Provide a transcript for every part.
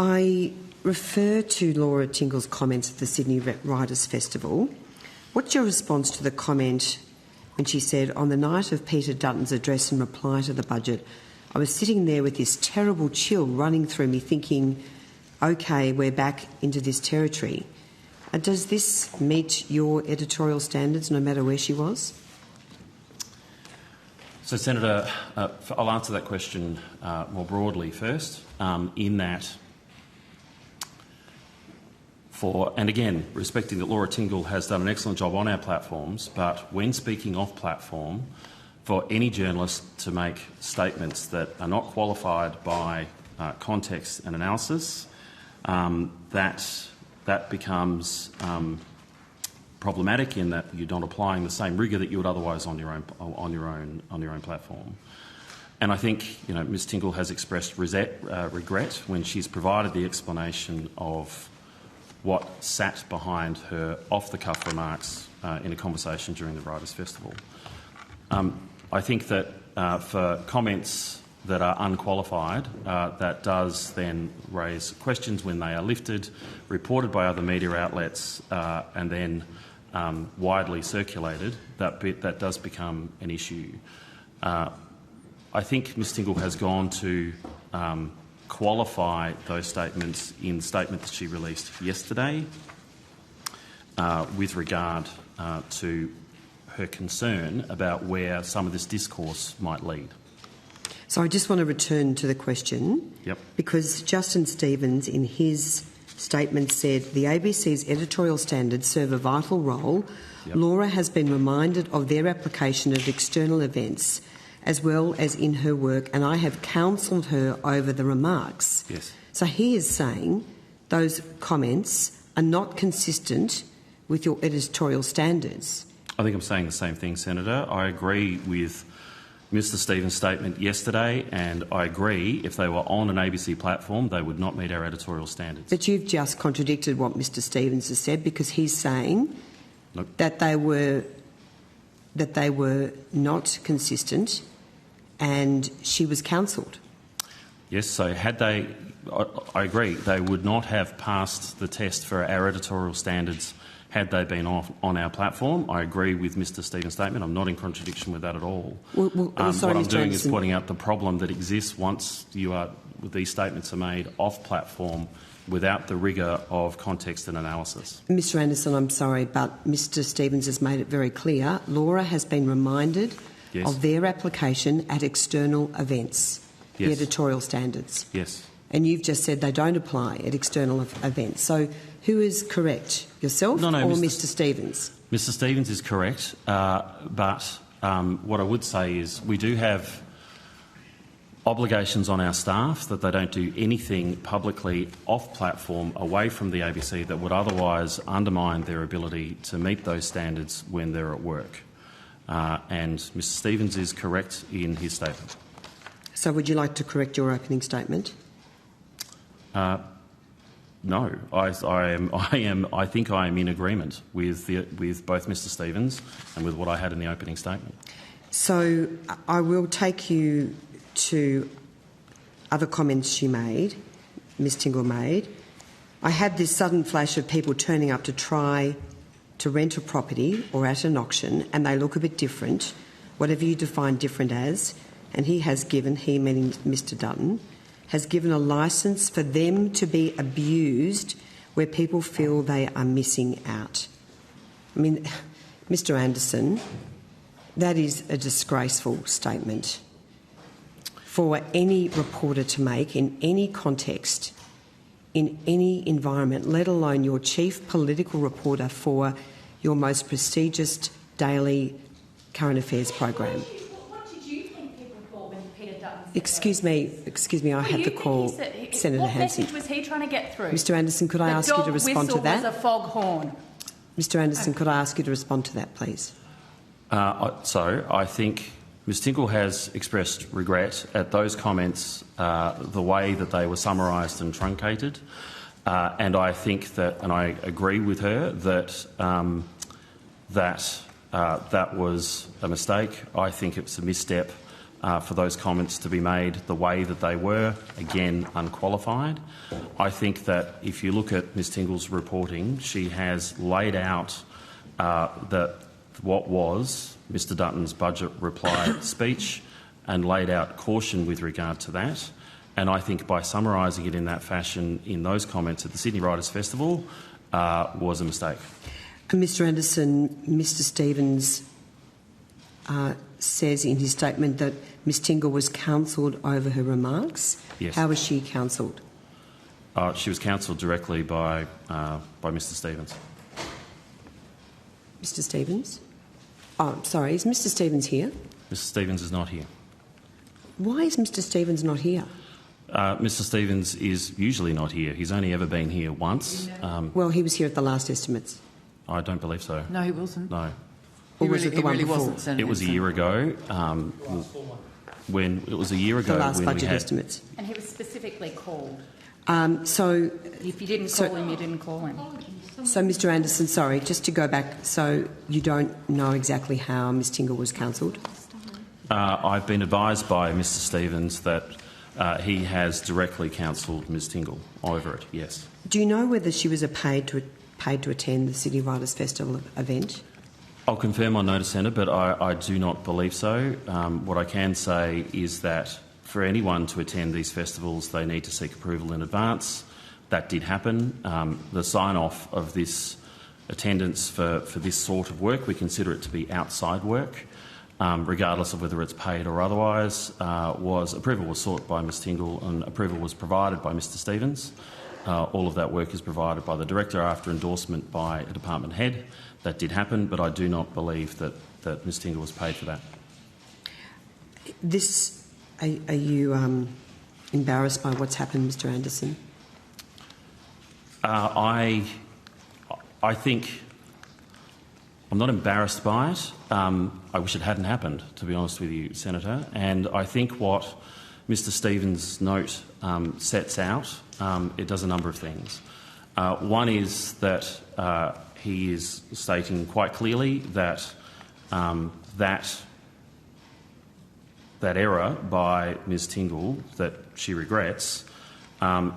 I refer to Laura Tingle's comments at the Sydney Writers' Festival. What's your response to the comment when she said, on the night of Peter Dutton's address in reply to the budget, I was sitting there with this terrible chill running through me thinking, OK, we're back into this territory. Does this meet your editorial standards no matter where she was? So, Senator, I'll answer that question more broadly first, in that and again, respecting that Laura Tingle has done an excellent job on our platforms, but when speaking off platform, for any journalist to make statements that are not qualified by context and analysis, that becomes problematic in that you're not applying the same rigour that you would otherwise on your own platform. And I think Ms Tingle has expressed regret when she's provided the explanation of what sat behind her off-the-cuff remarks in a conversation during the Writers' Festival. I think that for comments that are unqualified, that does then raise questions when they are lifted, reported by other media outlets and then widely circulated. That does become an issue. I think Ms Tingle has gone to qualify those statements in the statement that she released yesterday with regard to her concern about where some of this discourse might lead. So I just want to return to the question. Yep. Because Justin Stevens, in his statement, said the ABC's editorial standards serve a vital role. Yep. Laura has been reminded of their application at external events as well as in her work, and I have counselled her over the remarks. Yes. So he is saying those comments are not consistent with your editorial standards. I think I'm saying the same thing, Senator. I agree with Mr Stevens' statement yesterday, and I agree if they were on an ABC platform, they would not meet our editorial standards. But you've just contradicted what Mr Stevens has said, because he's saying that they were not consistent and she was counselled. Yes, so had they, I agree, they would not have passed the test for our editorial standards had they been on our platform. I agree with Mr Stevens' statement. I'm not in contradiction with that at all. Sorry, what I'm Mr. doing Anderson. is pointing out the problem that exists once these statements are made off-platform without the rigour of context and analysis. Mr Anderson, I'm sorry, but Mr Stevens has made it very clear. Laura has been reminded of their application at external events, the editorial standards. Yes. And you've just said they don't apply at external events. So who is correct, yourself or Mr Stevens? Mr Stevens is correct, but what I would say is we do have obligations on our staff that they don't do anything publicly off-platform away from the ABC that would otherwise undermine their ability to meet those standards when they're at work. And Mr Stevens is correct in his statement. So would you like to correct your opening statement? No, I think I am in agreement with both Mr Stevens and with what I had in the opening statement. So I will take you to other comments she made, Ms Tingle made. I had this sudden flash of people turning up to try to rent a property or at an auction, and they look a bit different, whatever you define different as, and he meaning Mr Dutton, has given a licence for them to be abused where people feel they are missing out. I mean, Mr Anderson, that is a disgraceful statement for any reporter to make in any context, in any environment, let alone your chief political reporter for your most prestigious daily current affairs program. What did you think people thought when Peter Dutton said Excuse me, I had to call Senator Hanson. What message was he trying to get through? Mr Anderson, could I ask you to respond to that? The dog whistle was a foghorn. Mr Anderson, could I ask you to respond to that, please? So I think Ms Tingle has expressed regret at those comments, the way that they were summarised and truncated, and I think that, and I agree with her, that that was a mistake. I think it's a misstep for those comments to be made the way that they were, again, unqualified. I think that if you look at Ms Tingle's reporting, she has laid out what was Mr Dutton's budget reply speech and laid out caution with regard to that. And I think by summarising it in that fashion in those comments at the Sydney Writers' Festival was a mistake. Mr Anderson, Mr Stevens says in his statement that Ms Tingle was counselled over her remarks. Yes. How was she counselled? She was counselled directly by Mr Stevens. Mr Stevens? Oh, sorry, is Mr Stevens here? Mr Stevens is not here. Why is Mr Stevens not here? Mr Stevens is usually not here. He's only ever been here once. Well, he was here at the last estimates. I don't believe so. No, he wasn't. No. Or was it the one before? Wasn't, Senator It was a year ago. When it was a year ago The last when budget we had estimates. And he was specifically called. So, If you didn't call him, you didn't call him. so, Mr Anderson, sorry, just to go back, so you don't know exactly how Ms Tingle was counselled? I've been advised by Mr Stevens that he has directly counselled Ms Tingle over it, yes. Do you know whether she was paid to attend the Sydney Writers' Festival event? I'll confirm on notice, Senator, but I do not believe so. What I can say is that for anyone to attend these festivals, they need to seek approval in advance. That did happen. The sign-off of this attendance for this sort of work, we consider it to be outside work, regardless of whether it's paid or otherwise, approval was sought by Ms Tingle and approval was provided by Mr Stevens. All of that work is provided by the Director after endorsement by a department head. That did happen, but I do not believe that Ms Tingle was paid for that. Are you embarrassed by what's happened, Mr Anderson? I think I'm not embarrassed by it. I wish it hadn't happened, to be honest with you, Senator. And I think what Mr Stevens' note sets out, it does a number of things. One is that he is stating quite clearly that that error by Ms Tingle that she regrets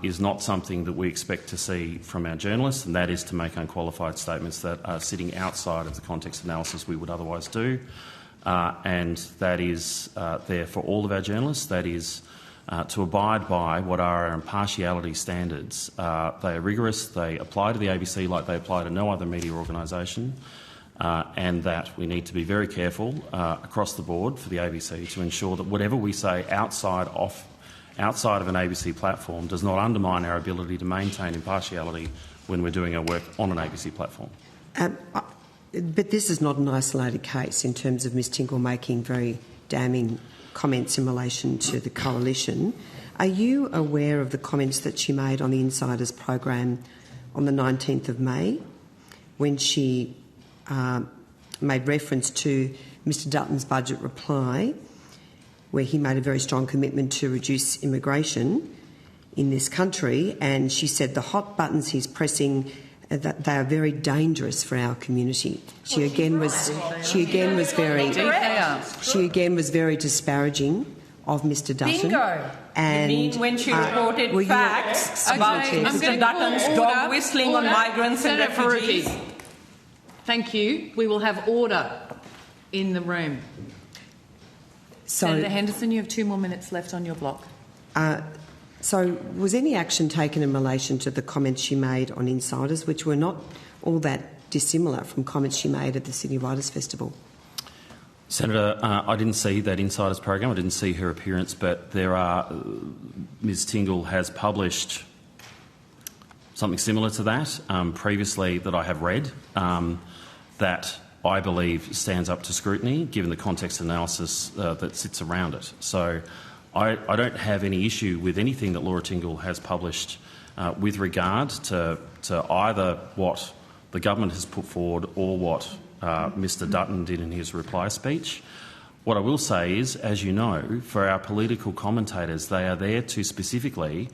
is not something that we expect to see from our journalists, and that is to make unqualified statements that are sitting outside of the context analysis we would otherwise do. And that is there for all of our journalists. That is to abide by what are our impartiality standards. They are rigorous. They apply to the ABC like they apply to no other media organisation. And that we need to be very careful across the board for the ABC to ensure that whatever we say outside of an ABC platform does not undermine our ability to maintain impartiality when we're doing our work on an ABC platform. But this is not an isolated case in terms of Ms Tingle making very damning comments in relation to the coalition. Are you aware of the comments that she made on the Insiders program on the 19th of May when she made reference to Mr Dutton's budget reply, where he made a very strong commitment to reduce immigration in this country, and she said the hot buttons he's pressing, that they are very dangerous for our community. She again was very disparaging of Mr Dutton. Bingo! And you mean when she reported facts about Mr Dutton's dog whistling on migrants and refugees? Thank you. We will have order in the room. So, Senator Henderson, you have 2 more minutes left on your block. So was any action taken in relation to the comments she made on Insiders, which were not all that dissimilar from comments she made at the Sydney Writers' Festival? Senator, I didn't see that Insiders program. I didn't see her appearance, but Ms Tingle has published something similar to that previously that I have read that I believe stands up to scrutiny given the context analysis that sits around it. So I don't have any issue with anything that Laura Tingle has published with regard to either what the government has put forward or what Mr Dutton did in his reply speech. What I will say is, as you know, for our political commentators, they are there to specifically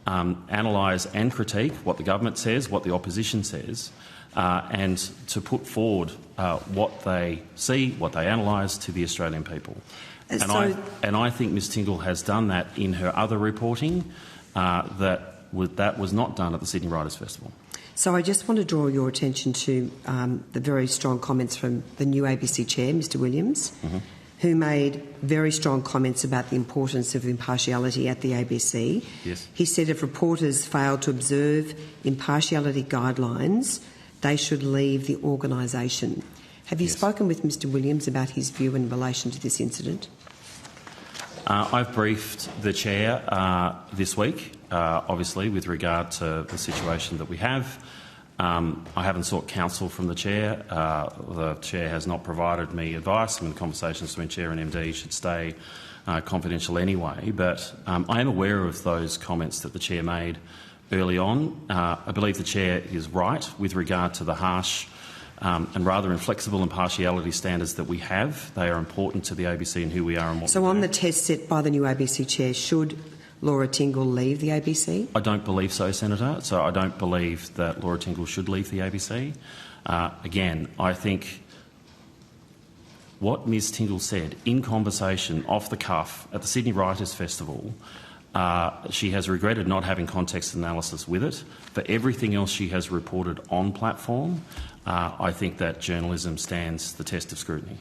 analyse and critique what the government says, what the opposition says, and to put forward what they see, what they analyse to the Australian people. And I think Ms Tingle has done that in her other reporting that was not done at the Sydney Writers' Festival. So I just want to draw your attention to the very strong comments from the new ABC chair, Mr Williams, who made very strong comments about the importance of impartiality at the ABC. Yes. He said if reporters fail to observe impartiality guidelines, they should leave the organisation. Have you spoken with Mr Williams about his view in relation to this incident? I've briefed the chair this week, obviously, with regard to the situation that we have. I haven't sought counsel from the chair. The chair has not provided me advice. I mean, the conversations between chair and MD should stay confidential anyway. But I am aware of those comments that the chair made early on. I believe the chair is right with regard to the harsh and rather inflexible impartiality standards that we have. They are important to the ABC and who we are and what we do. So on the test set by the new ABC chair, should Laura Tingle leave the ABC? I don't believe so, Senator. So I don't believe that Laura Tingle should leave the ABC. Again, I think what Ms Tingle said in conversation off the cuff at the Sydney Writers' Festival, she has regretted not having context analysis with it. For everything else she has reported on platform, I think that journalism stands the test of scrutiny.